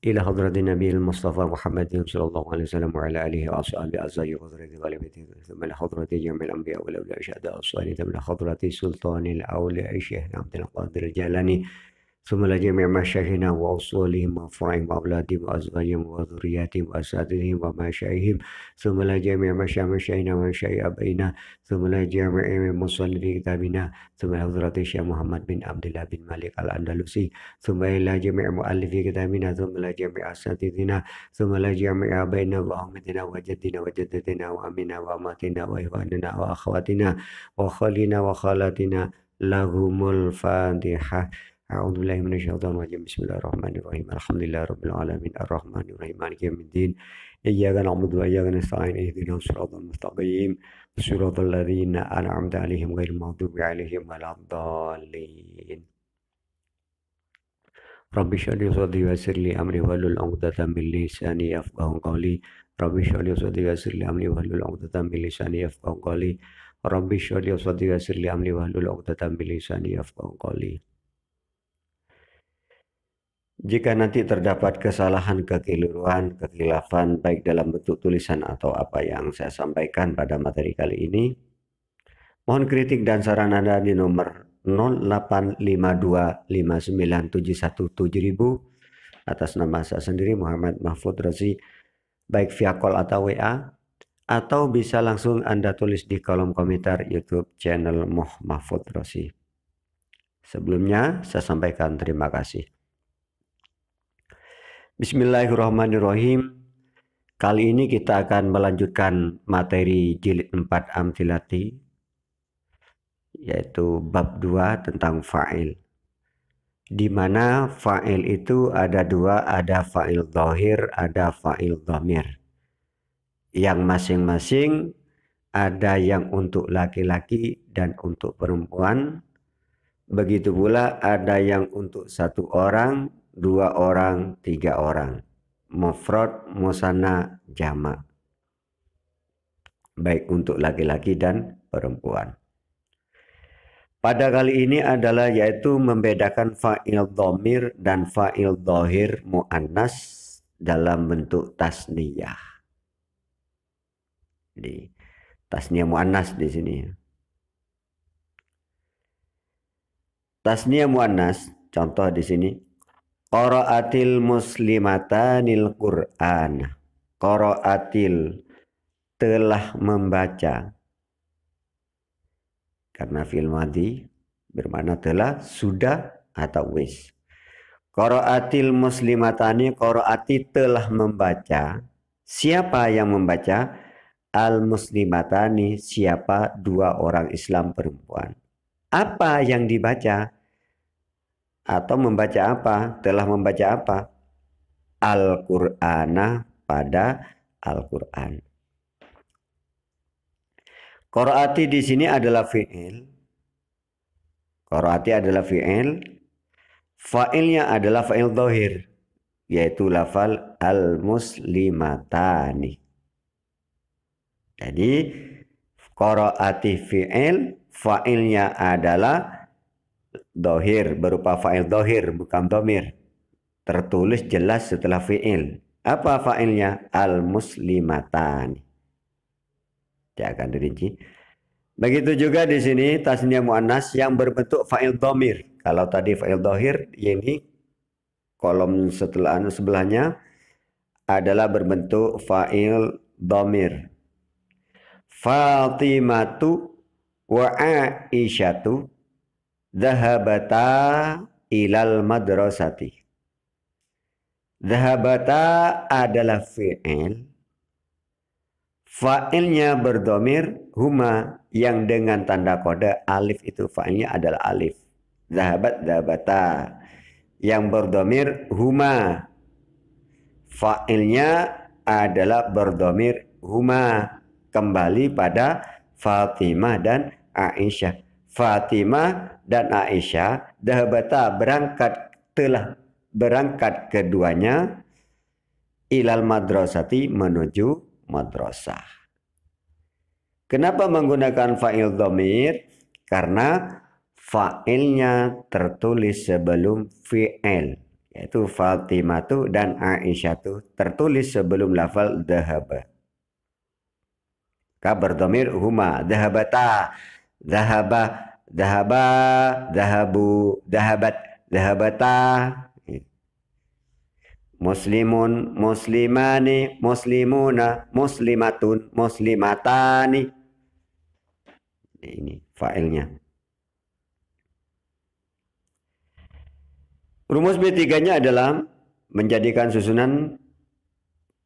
إلى حضرة النبي المصطفى محمد صلى الله عليه وسلم وعلى آله وأصحابه أزواجه وذريته وآل بيته ثم إلى حضرة جميع الأنبياء والأولياء الشهداء الصالحين ثم إلى حضرة سلطان الأولياء الشيخ عبد القادر الجيلاني ثم إلى جميع مشايخنا وأصولهم وفرعهم وأولادهم وأزواجهم وذرياتهم وأساتذتهم ومشايخهم ثم إلى جميع مشايخنا ومشايخ أبائنا ثم إلى جميع مصنف كتابنا ثم إلى حضرة الشيخ محمد بن عبد الله بن مالك الأندلسي ثم إلى جميع مؤلفي كتابنا ثم إلى جميع أساتذتنا ثم إلى جميع آبائنا وأمتنا وجدنا وجدتنا وأمنا وأماتنا وإخواننا وأخواتنا وخالنا وخالاتنا لهم الفاتحة. أعوذ بالله من الشيطان الرجيم بسم الله الرحمن الرحيم الحمد لله رب العالمين الرحمن الرحيم مالك يوم الدين إياك نعبد وإياك نستعين اهدنا الصراط المستقيم صراط الذين أنعمت عليهم غير المغضوب عليهم ولا الضالين رب اشرح لي صدري ويسر لي أمري واحلل عقدة من لساني يفقهوا قولي رب اشرح لي صدري ويسر لي أمري واحلل عقدة من لساني يفقهوا قولي رب اشرح لي صدري ويسر لي أمري واحلل عقدة من لساني يفقهوا قولي. Jika nanti terdapat kesalahan, kekeliruan, kekhilafan baik dalam bentuk tulisan atau apa yang saya sampaikan pada materi kali ini, mohon kritik dan saran Anda di nomor 085259717000 atas nama saya sendiri Muhammad Mahfud Rozi, baik via call atau WA, atau bisa langsung Anda tulis di kolom komentar YouTube channel Mahfud Rozi. Sebelumnya saya sampaikan terima kasih. Bismillahirrahmanirrahim. Kali ini kita akan melanjutkan materi jilid 4 Amthilati, yaitu bab 2 tentang fa'il. Di mana fa'il itu ada dua, ada fa'il dhahir, ada fa'il dhamir. Yang masing-masing ada yang untuk laki-laki dan untuk perempuan. Begitu pula ada yang untuk satu orang, dua orang, tiga orang. Mufrad, musanna, jamak. Baik untuk laki-laki dan perempuan. Pada kali ini adalah yaitu membedakan fa'il dhamir dan fa'il dhahir mu'annas dalam bentuk tasniyah. Di tasniyah mu'annas di sini. Tasniyah mu'annas, contoh di sini. Qara'atil muslimatanil Qur'an. Qara'atil, telah membaca. Karena fi'il madhi bermakna telah, sudah, atau wis. Qara'atil muslimatani, qara'ati telah membaca. Siapa yang membaca? Al muslimatani, siapa? Dua orang Islam perempuan. Apa yang dibaca? Atau membaca apa? Telah membaca apa? Al-Qur'ana, pada Al-Qur'an. Qara'ati di sini adalah fi'il. Qara'ati adalah fi'il. Fa'ilnya adalah fa'il dhahir, yaitu lafal al-muslimatani. Jadi qara'ati fi'il, fa'ilnya adalah dhahir, berupa fa'il dhahir, bukan dhamir. Tertulis jelas setelah fi'il. Apa fa'ilnya? Al-muslimatani. Dia akan dirinci. Begitu juga di sini tasniyah mu'annas yang berbentuk fa'il dhamir. Kalau tadi fa'il dhahir, ini kolom sebelahnya adalah berbentuk fa'il dhamir. Fatimatu wa Aisyatu dhahabata ilal madrasati. Dhahabata adalah fi'il. Fa'ilnya berdhamir huma, yang dengan tanda kode alif itu fa'ilnya adalah alif. Dhahabat, dhahabata. Yang berdhamir huma. Fa'ilnya adalah berdhamir huma. Kembali pada Fatimah dan Aisyah. Fatimah dan Aisyah dhahabata, telah berangkat keduanya ilal madrasati, menuju madrasah. Kenapa menggunakan fa'il dhamir? Karena fa'ilnya tertulis sebelum fi'il, yaitu Fatimatu dan Aisyatu tertulis sebelum lafal dhahaba. Kabar dhamir huma, dhahabata, dhahaba, dhahaba, dhahabu, dhahabat, dhahabata. Muslimun, muslimani, muslimuna, muslimatun, muslimatani. Ini fa'ilnya. Rumus B3-nya adalah menjadikan susunan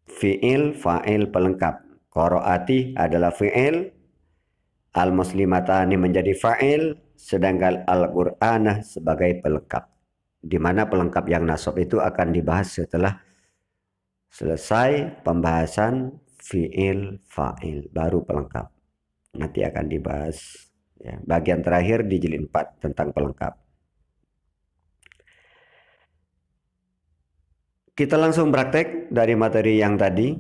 fi'il, fa'il pelengkap. Qaraati adalah fi'il, al-muslimatani menjadi fa'il, sedangkan al-Qur'anah sebagai pelengkap. Di mana pelengkap yang nasab itu akan dibahas setelah selesai pembahasan fi'il, fa'il, baru pelengkap. Nanti akan dibahas ya, bagian terakhir di jilid 4 tentang pelengkap. Kita langsung praktek dari materi yang tadi.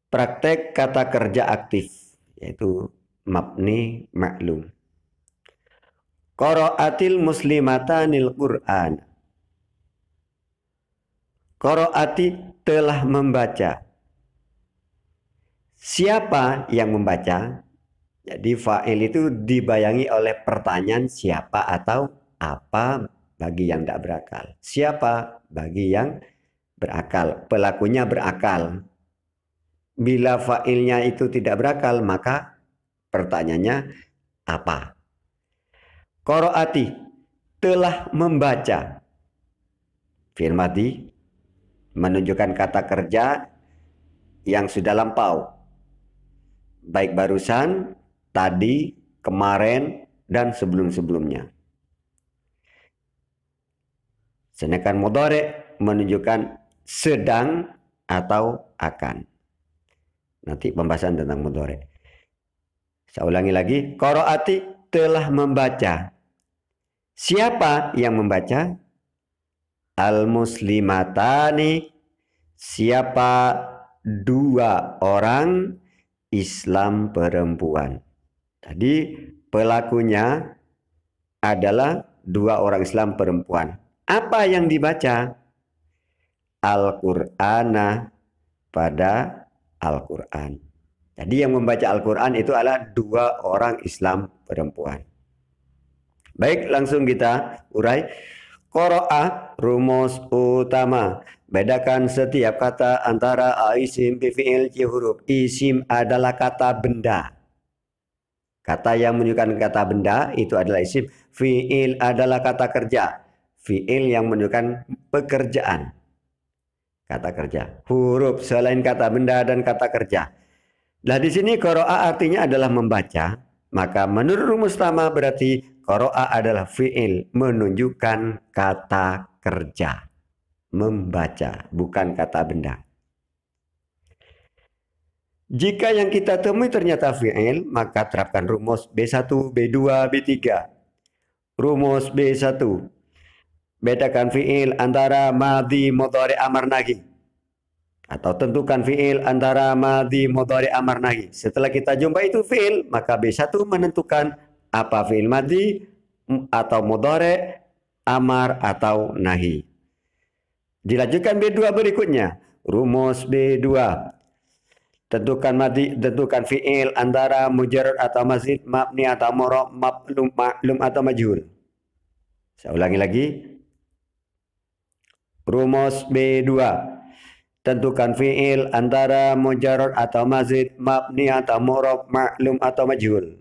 Praktek kata kerja aktif, yaitu mabni ma'lum. Qara'atil muslimatanil Qur'an. Qara'ati telah membaca. Siapa yang membaca? Jadi fa'il itu dibayangi oleh pertanyaan siapa atau apa bagi yang tidak berakal. Siapa bagi yang berakal. Pelakunya berakal. Bila fa'ilnya itu tidak berakal, maka pertanyaannya apa? Qara'ati telah membaca. Fi'il madhi menunjukkan kata kerja yang sudah lampau. Baik barusan, tadi, kemarin, dan sebelum-sebelumnya. Sedangkan mudhari' menunjukkan sedang atau akan. Nanti pembahasan tentang mudhari'. Saya ulangi lagi. Qara'ati telah membaca. Siapa yang membaca? Al-muslimatani. Siapa dua orang Islam perempuan. Tadi pelakunya adalah dua orang Islam perempuan. Apa yang dibaca? Al-Qur'ana pada Al-Quran. Jadi yang membaca Al-Quran itu adalah dua orang Islam perempuan. Baik, langsung kita urai. Qara'a rumus utama. Bedakan setiap kata antara isim, fi'il, huruf. Isim adalah kata benda. Kata yang menunjukkan kata benda itu adalah isim. Fi'il adalah kata kerja. Fi'il yang menunjukkan pekerjaan. Kata kerja. Huruf selain kata benda dan kata kerja. Nah di sini qara'a artinya adalah membaca. Maka menurut rumus utama berarti qara'a adalah fi'il menunjukkan kata kerja. Membaca, bukan kata benda. Jika yang kita temui ternyata fi'il, maka terapkan rumus B1, B2, B3. Rumus B1. Bedakan fi'il antara madhi, mudhari, amar, nahi. Atau tentukan fi'il antara madhi, mudhari, amar, nahi. Setelah kita jumpa itu fi'il, maka B1 menentukan apa fi'il madhi atau mudhari, amar, atau nahi. Dilanjutkan B2 berikutnya. Rumus B2. Tentukan madhi, tentukan fi'il antara mujarrad atau mazid, mabni atau murab, maklum atau majhul. Saya ulangi lagi. Rumus B2. Tentukan fi'il antara mujarrad atau mazid, mabni atau murab, maklum atau majhul.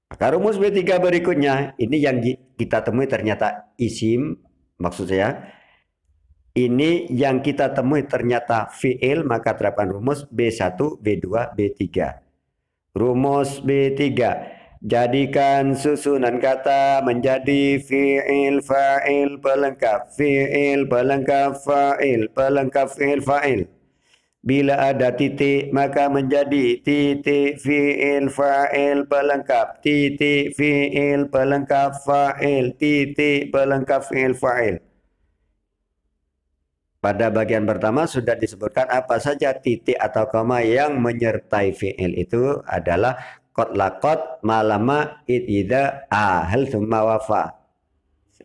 Maka rumus B3 berikutnya, ini yang kita temui ternyata isim, maksud saya, ini yang kita temui ternyata fi'il, maka terapkan rumus B1, B2, B3. Rumus B3. Jadikan susunan kata menjadi fi'il, fa'il, pelengkap. Fi'il, pelengkap, fa'il, pelengkap, fi'il, fa'il. Bila ada titik, maka menjadi titik, fi'il, fa'il, pelengkap. Titik, fi'il, pelengkap, fa'il. Titik, pelengkap, fi'il, fa'il. Pada bagian pertama sudah disebutkan apa saja titik atau koma yang menyertai fi'il itu adalah qad laqad malama idza ahal thumma wafa.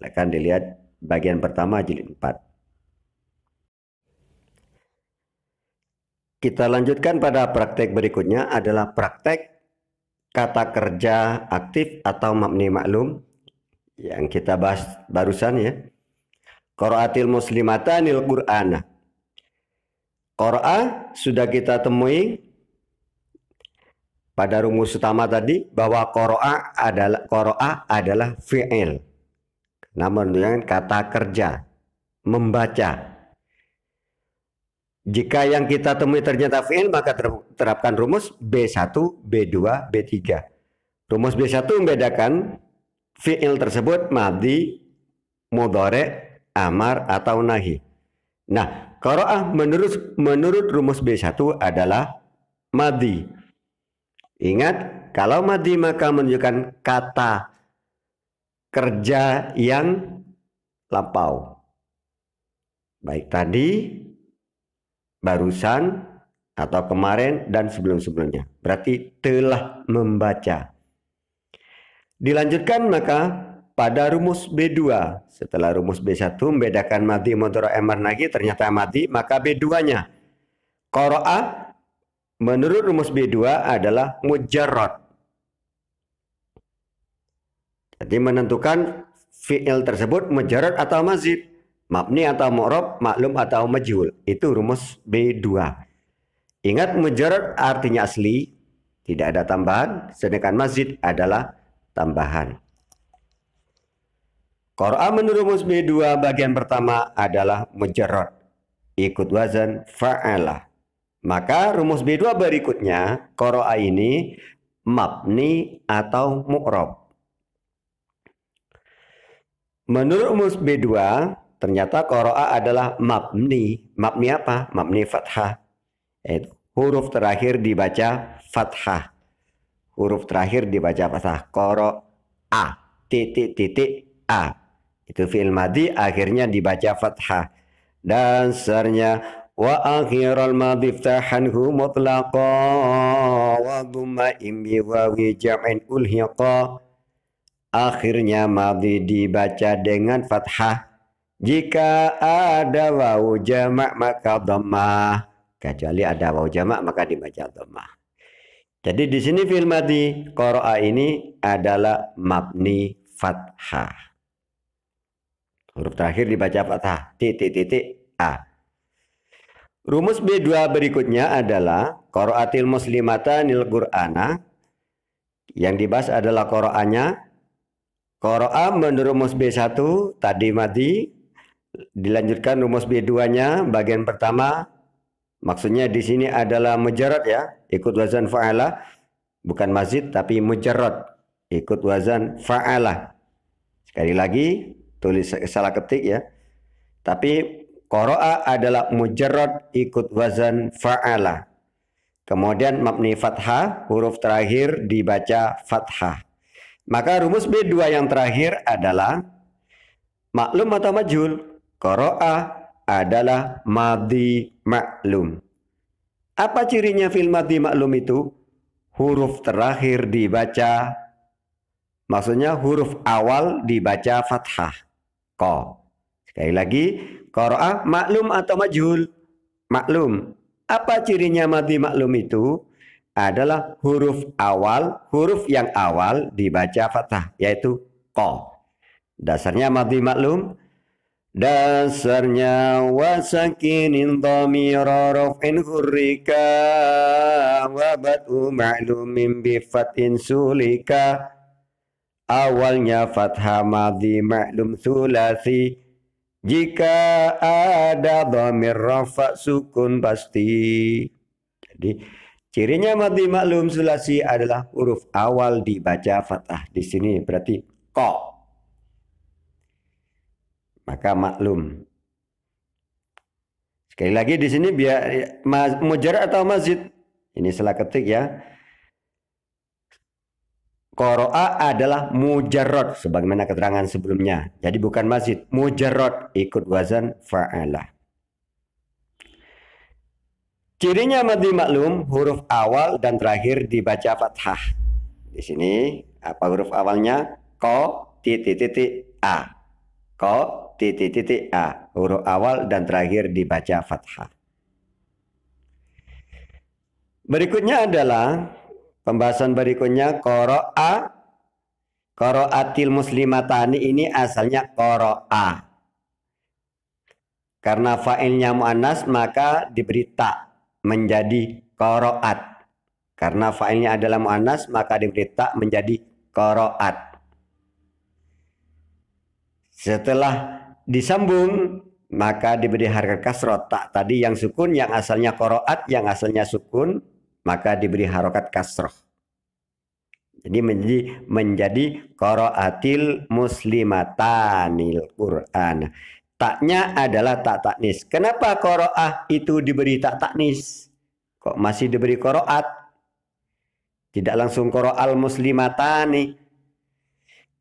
Silakan dilihat bagian pertama jilid 4. Kita lanjutkan pada praktek berikutnya adalah praktek kata kerja aktif atau mabni maklum yang kita bahas barusan ya. Qara'atil muslimatanil Qur'ana. Qara'a sudah kita temui pada rumus utama tadi bahwa qara'a adalah fi'il. Namun dengan kata kerja, membaca. Jika yang kita temui ternyata fi'il, maka terapkan rumus B1, B2, B3. Rumus B1 membedakan fi'il tersebut madhi, mudhari', amar atau nahi. Nah, qara'a menurut rumus B1 adalah madhi. Ingat, kalau madhi maka menunjukkan kata kerja yang lampau. Baik tadi, barusan, atau kemarin, dan sebelum-sebelumnya. Berarti telah membaca. Dilanjutkan maka pada rumus B2. Setelah rumus B1 membedakan madhi, mudhari', amar, nahi, ternyata madhi, maka B2-nya. Qara'a menurut rumus B2 adalah mujarrad. Jadi menentukan fi'il tersebut mujarrad atau mazid, mabni atau mu'rab, maklum atau majhul. Itu rumus B2. Ingat, mujarrad artinya asli, tidak ada tambahan, sedangkan mazid adalah tambahan. Qara'a menurut rumus B2 bagian pertama adalah mujarrad, ikut wazan fa'ala. Maka rumus B2 berikutnya, qara'a ini mabni atau mu'rab. Menurut rumus B2, ternyata qara'a adalah mabni. Mabni apa? Mabni fathah. Yaitu huruf terakhir dibaca fathah. Huruf terakhir dibaca fathah. Qara'a, titik A. Itu fi'il madhi, akhirnya dibaca fathah. Dasarnya wa akhiral madhi iftahanhu mutlaqa wa dhamma imbi wawi jam'in ulhiqa. Akhirnya madhi dibaca dengan fathah. Jika ada wawu jamak maka dhammah. Kecuali ada wawu jamak maka dibaca dhammah. Jadi di sini fi'il madhi qara'a ini adalah mabni fathah. Huruf terakhir dibaca fathah. Titik A. Rumus B2 berikutnya adalah qara'atil muslimatanil Qur'ana. Yang dibahas adalah qara'a-nya. Qara'a menurut rumus B1 tadi madhi, dilanjutkan rumus B2-nya bagian pertama, maksudnya di sini adalah mujarrad ya, ikut wazan fa'ala, bukan mazid tapi mujarrad, ikut wazan fa'ala. Sekali lagi tulis salah ketik ya. Tapi qara'a adalah mujarrad ikut wazan fa'ala. Kemudian mabni fathah, huruf terakhir dibaca fathah. Maka rumus B2 yang terakhir adalah maklum atau majhul. Qara'a adalah madhi maklum. Apa cirinya fil madhi maklum itu? Huruf terakhir dibaca, maksudnya huruf awal dibaca fathah. Qa. Sekali lagi, qara'a maklum atau majhul? Maklum. Apa cirinya madhi maklum itu? Adalah huruf yang awal dibaca fathah, yaitu qa. Dasarnya madhi maklum. Dasarnya wasakinin dhamira raf'in hurrika wa bad'u ma'lumin bifatin sulika. Awalnya fathah madhi maklum sulasi. Jika ada dhamir rafa' sukun pasti. Jadi cirinya madhi maklum sulasi adalah huruf awal dibaca fathah. Di sini berarti qa. Maka maklum. Sekali lagi di sini biar mujarrad atau mazid. Ini salah ketik ya. Qara'a adalah mujarrad sebagaimana keterangan sebelumnya. Jadi bukan mazid, mujarrad ikut wazan fa'ala. Cirinya madhi maklum, huruf awal dan terakhir dibaca fathah. Di sini apa huruf awalnya? Qa, titik A. Ko, titik titik a. Huruf awal dan terakhir dibaca fathah. Berikutnya adalah pembahasan berikutnya qara'a. Qara'atil muslimatani ini asalnya qara'a. Karena fa'ilnya mu'annas maka diberi ta menjadi qara'at. Karena fa'ilnya adalah mu'annas maka diberi ta menjadi qara'at. Setelah disambung maka diberi harokat kasroh. Tak tadi yang sukun yang asalnya qara'at, yang asalnya sukun maka diberi harokat kasroh. Jadi menjadi qara'atil muslimatanil Qur'an. Taknya adalah tak taknis. Kenapa qara'ah itu diberi tak taknis? Kok masih diberi qara'at? Tidak langsung qara'al muslimatani.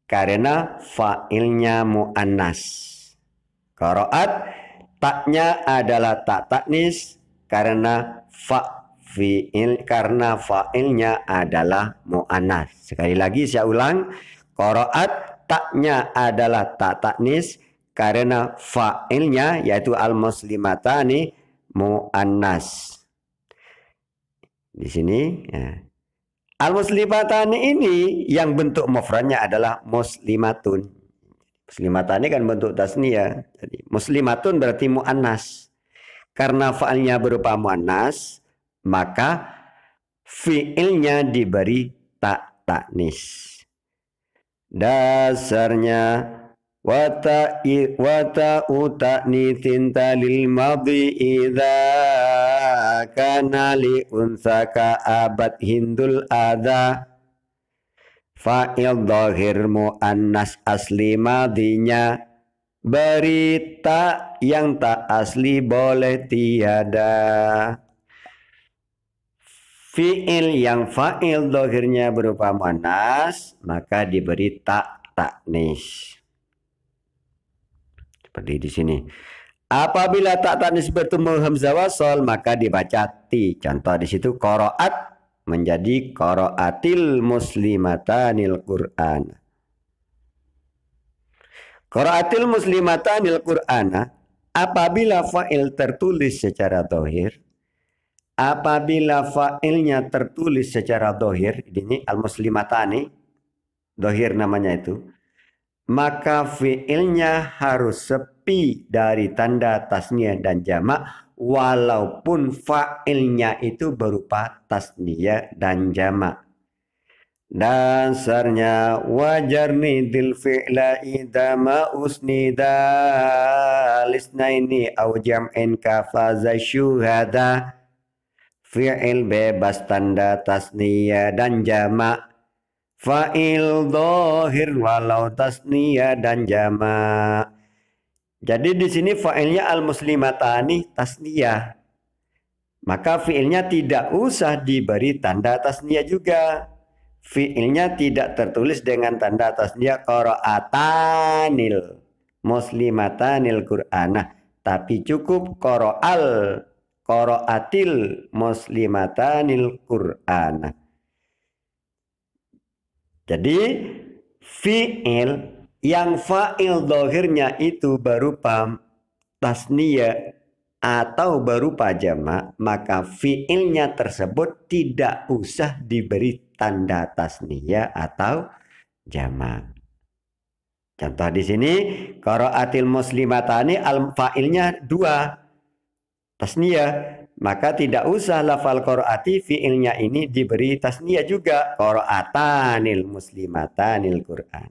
Karena fa'ilnya mu'annas. Qara'at taknya adalah tak taknis karena karena fa'ilnya adalah mu'annas. Sekali lagi saya ulang, qara'at taknya adalah tak taknis karena fa'ilnya yaitu al-muslimatani mu'annas. Di sini ya. Al-muslimatani ini yang bentuk mufradnya adalah muslimatun. Muslimatani kan bentuk tasniyah. Jadi muslimatun berarti mu'annas. Karena fa'ilnya berupa mu'annas, maka fi'ilnya diberi tak taknis. Dasarnya wata'u ta'nitsin talil madhi idza kana li unsaka abad hindul adha. Fa'il dhahir mu'annas asli madhinya berita yang tak asli boleh tiada. Fi'il yang fa'il dhahirnya berupa mu'annas maka diberi tak taknis. Seperti di sini. Apabila tak taknis bertemu hamzah wasal maka dibaca ti. Contoh di situ qara'at menjadi qara'atil muslimatanil Qur'an. Qara'atil muslimatanil Qur'ana apabila fa'il tertulis secara dhahir. Apabila fa'ilnya tertulis secara dhahir, ini al-muslimatani, dhahir namanya itu, maka fi'ilnya harus sepi dari tanda tasniyah dan jamak walaupun fa'ilnya itu berupa tasniyah dan jamak. Dasarnya wajarni dil fi'la idza ma usnida lisnaini au jam'in kafaza syuhada. Fi'il bebas tanda tasniyah dan jamak. Fa'il dhahir walau tasniyah dan jamak. Jadi di sini fa'ilnya al-muslimatani tasniyah. Maka fi'ilnya tidak usah diberi tanda tasniyah juga. Fi'ilnya tidak tertulis dengan tanda tasniyah qara'atanil muslimatanil Qur'anah. Tapi cukup qara'atil muslimatanil Qur'anah. Jadi fi'il yang fa'il dhahirnya itu berupa tasniyah atau berupa jamak, maka fi'ilnya tersebut tidak usah diberi tanda tasniyah atau jamak. Contoh di sini qara'atil muslimatani fa'ilnya dua tasniyah. Maka tidak usah lafal qara'ati fi'ilnya ini diberi tasniyah juga. Qara'atanil muslimatanil Qur'an.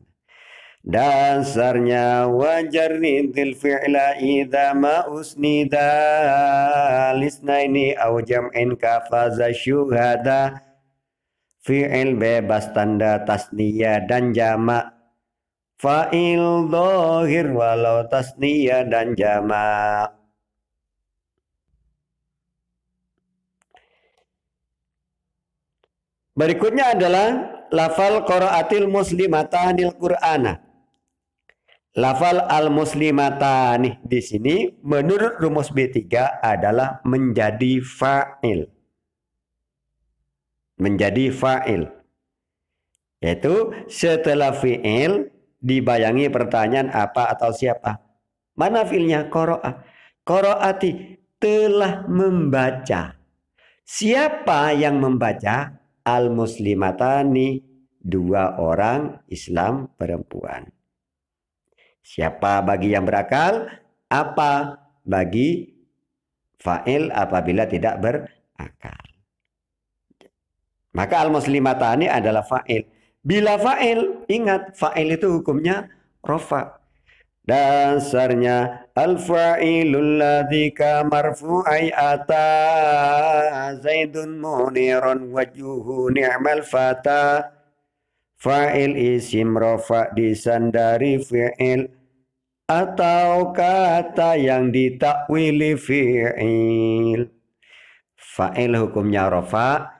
Dasarnya wajarni dil fi'la idza ma usnida lisnaini au jam'in kafaza syuhada. Fi'il bebas tanda tasniyah dan jamak. Fa'il dhahir walau tasniyah dan jamak. Berikutnya adalah lafal qara'atil muslimatanil Qur'ana. Lafal al-muslimatani di sini menurut rumus B3 adalah menjadi fa'il. Menjadi fa'il. Yaitu setelah fi'il dibayangi pertanyaan apa atau siapa. Mana fiilnya? Qara'a. Qara'ati, telah membaca. Siapa yang membaca? Al-muslimatani, dua orang Islam perempuan. Siapa bagi yang berakal? Apa bagi fa'il apabila tidak berakal. Maka al-muslimatani adalah fa'il. Bila fa'il, ingat fa'il itu hukumnya rofa. Dasarnya al-fa'ilul ladzi ka marfu'ai ata zaidun munirun wajhuhu ni'mal fata. Fa'il isim rofa disandari fi'il atau kata yang ditakwili fi'il. Fa'il hukumnya rofa,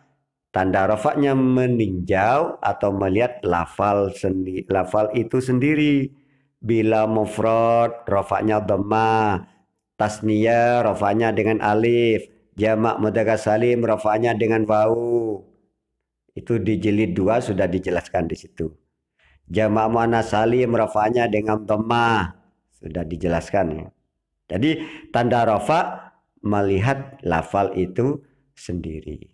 tanda rofaknya meninjau atau melihat lafal itu sendiri. Bila mufrad rofaknya dhammah, tasniyah rofaknya dengan alif, jamak mudzakkar salim rofaknya dengan wau. Itu di jilid 2 sudah dijelaskan di situ. Jamak muannats salim rofaknya dengan dhammah, sudah dijelaskan ya. Jadi tanda rofa melihat lafal itu sendiri.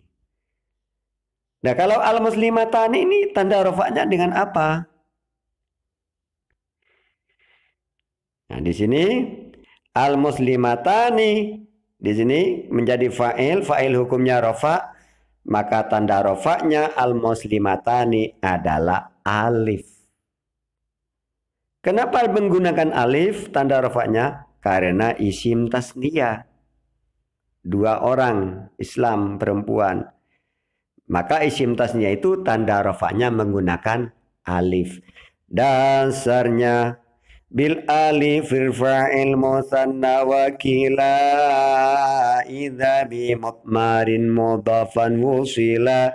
Nah, kalau al-muslimatani ini tanda rofaknya dengan apa? Nah, di sini al-muslimatani di sini menjadi fa'il, fa'il hukumnya rofa, maka tanda rofaknya al-muslimatani adalah alif. Kenapa menggunakan alif tanda rofaknya? Karena isim tasniyah. Dua orang Islam perempuan. Maka isim tasniyah itu tanda rofaknya menggunakan alif. Dasarnya bil alif fa'il musanna wa kila idza bi mutmarin mudhafan wusila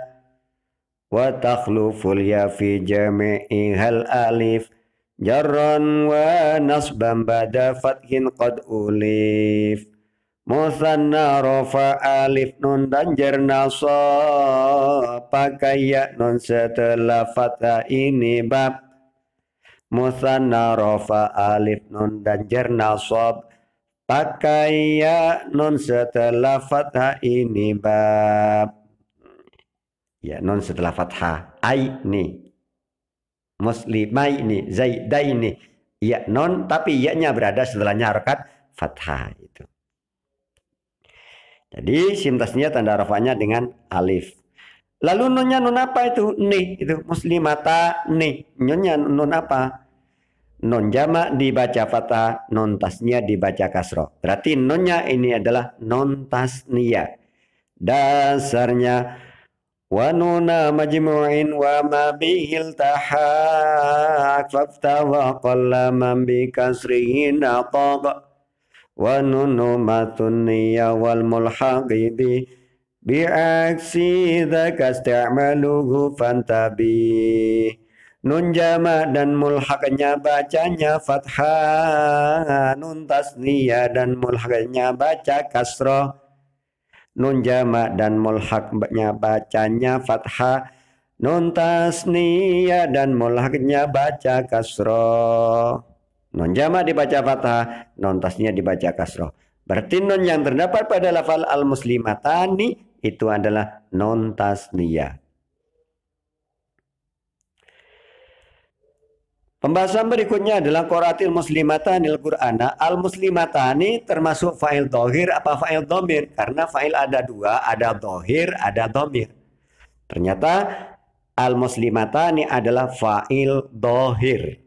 wa takhluful ya fi jami'ihal alif jarran wa nasban bada fathin qad ulif. Musanna rofa alif nun dan jar nasab pakai ya nun setelah fathah ini bab. Musanna rofa alif nun dan jar nasab pakai ya nun setelah fathah ini bab. Ya nun setelah fathah aini muslimaini zaidaini ya nun tapi ya-nya berada setelahnya harakat fathah itu. Jadi sim tasniyah tanda rafanya dengan alif. Lalu nunnya nun apa itu? Nih itu muslimata nih. Nunnya nun apa? Nun jamak dibaca fathah, nun tasniyah dibaca kasroh. Berarti nunnya ini adalah nun tasniyah. Dasarnya wa nuna majmu'in wa ma bihil tahaq faftawa qallaman bi kasrihin ataq. Wa nunu matunniya wal mulhaqi bi'aksi dzaka isti'maluhu fantabi. Nun jama dan mulhaqnya bacanya fathah, nun tasniyah dan mulhaqnya baca kasrah. Nun jama dan mulhaqnya bacanya fathah, nun tasniyah dan mulhaqnya baca kasrah. Nun jama dibaca fathah, nun tasniyah dibaca kasrah. Berarti nun yang terdapat pada lafal al-muslimatani itu adalah nun tasniyah. Pembahasan berikutnya adalah qoratil muslimatani al-Qur'ana. Al-muslimatani termasuk fa'il dhohir apa fa'il dhamir? Karena fa'il ada dua, ada dhohir, ada dhamir. Ternyata al-muslimatani adalah fa'il dhohir.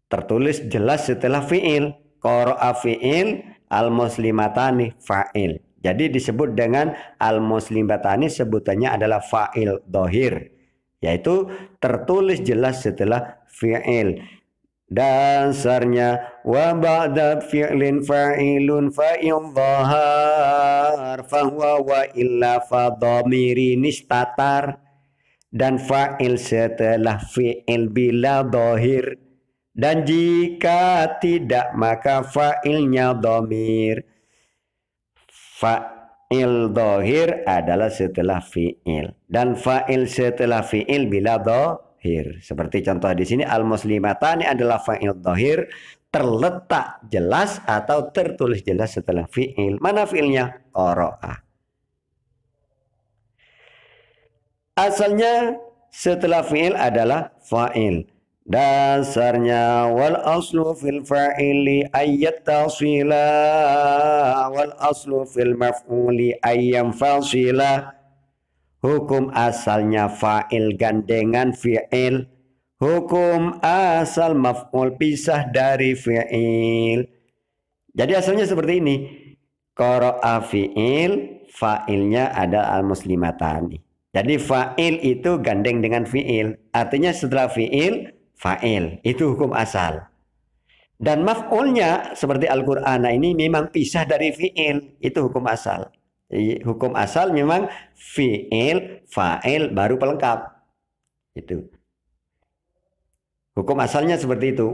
Tertulis jelas setelah fi'il. Qara'a fi'il, al-muslimatani fa'il. Jadi disebut dengan al-muslimatani sebutannya adalah fa'il dhohir. Yaitu tertulis jelas setelah fi'il. Dasarnya wa ba'da fi'lin fa'ilun fa'il dhahar fahuwa wa illa fa dhamirin istatar. Dan fa'il setelah fi'il bila dhahir. Dan jika tidak maka fa'ilnya dhamir. Fa'il dhahir adalah setelah fi'il. Dan fa'il setelah fi'il bila dhahir. dhahir. Seperti contoh di sini al-muslimatani adalah fa'il dhahir terletak jelas atau tertulis jelas setelah fi'il. Mana fi'ilnya? Qara'a. Asalnya setelah fi'il adalah fa'il. Dasarnya wal aslu fil fa'ili ayyat tasila wal aslu fil maf'uli ayyam fasila. Hukum asalnya fa'il gandengan fi'il. Hukum asal maf'ul pisah dari fi'il. Jadi asalnya seperti ini. Qara'a fi'il, fa'ilnya ada al-muslimatani. Jadi fa'il itu gandeng dengan fi'il. Artinya setelah fi'il, fa'il. Itu hukum asal. Dan maf'ulnya seperti Al-Qur'an ini memang pisah dari fi'il. Itu hukum asal. Jadi, hukum asal memang fi'il, fa'il, baru pelengkap. Itu. Hukum asalnya seperti itu.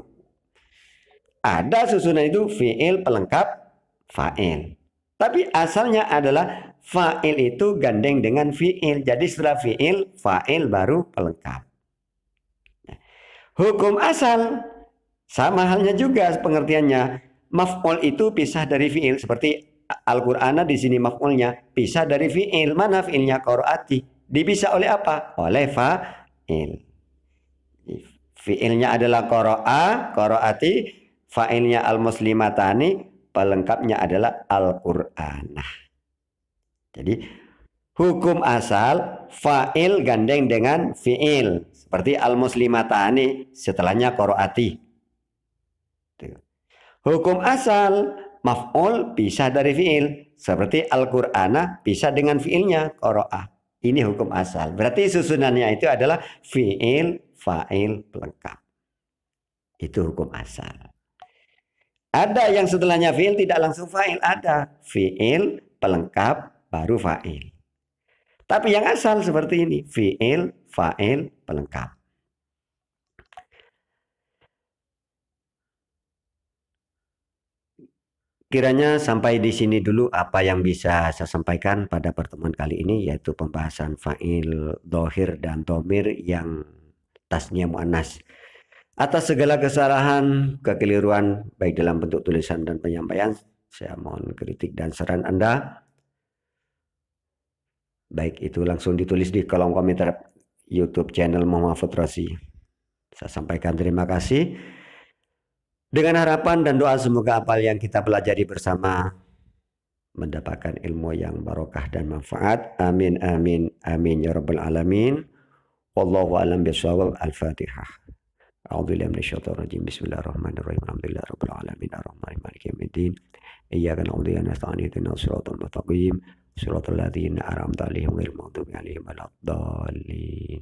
Ada susunan itu fi'il, pelengkap, fa'il. Tapi asalnya adalah fa'il itu gandeng dengan fi'il. Jadi setelah fi'il, fa'il baru pelengkap. Hukum asal sama halnya juga pengertiannya. Maf'ul itu pisah dari fi'il. Seperti Al-Qur'an di sini maf'ulnya pisah dari fi'il. Mana fi'ilnya? Qaraati. Dipisah oleh apa? Oleh fa'il. Fi'ilnya adalah qara'a, qaraati. Fa'ilnya al-muslimatani. Pelengkapnya adalah Al-Qur'anah. Jadi hukum asal fa'il gandeng dengan fi'il. Seperti al-muslimatani, setelahnya qaraati. Hukum asal maf'ul pisah dari fi'il. Seperti Al-Qur'anah pisah dengan fi'ilnya qara'a. Ini hukum asal. Berarti susunannya itu adalah fi'il, fa'il, pelengkap. Itu hukum asal. Ada yang setelahnya fi'il tidak langsung fa'il. Ada fi'il, pelengkap, baru fa'il. Tapi yang asal seperti ini. Fi'il, fa'il, pelengkap. Kiranya sampai di sini dulu apa yang bisa saya sampaikan pada pertemuan kali ini, yaitu pembahasan fa'il, dhohir, dan dhamir yang tasnya mu'annas. Atas segala kesalahan, kekeliruan, baik dalam bentuk tulisan dan penyampaian, saya mohon kritik dan saran Anda. Baik itu langsung ditulis di kolom komentar YouTube channel Muhammad Futrasi. Saya sampaikan terima kasih. Dengan harapan dan doa semoga apa yang kita pelajari bersama mendapatkan ilmu yang barokah dan manfaat. Amin, amin, amin ya rabbal alamin. Wallahu a'lam bishawab. Al-Fatihah. A'udzubillahi minasyaitonir rajim. Bismillahirrahmanirrahim. Alhamdulillahi rabbil alamin. Arrahmanirrahim. Maliki yaumiddin. Iyyaka na'budu wa iyyaka nasta'in. Ihdinas siratal mustaqim. Siratal ladzina an'amta 'alaihim ghairil maghdubi 'alaihim waladdallin.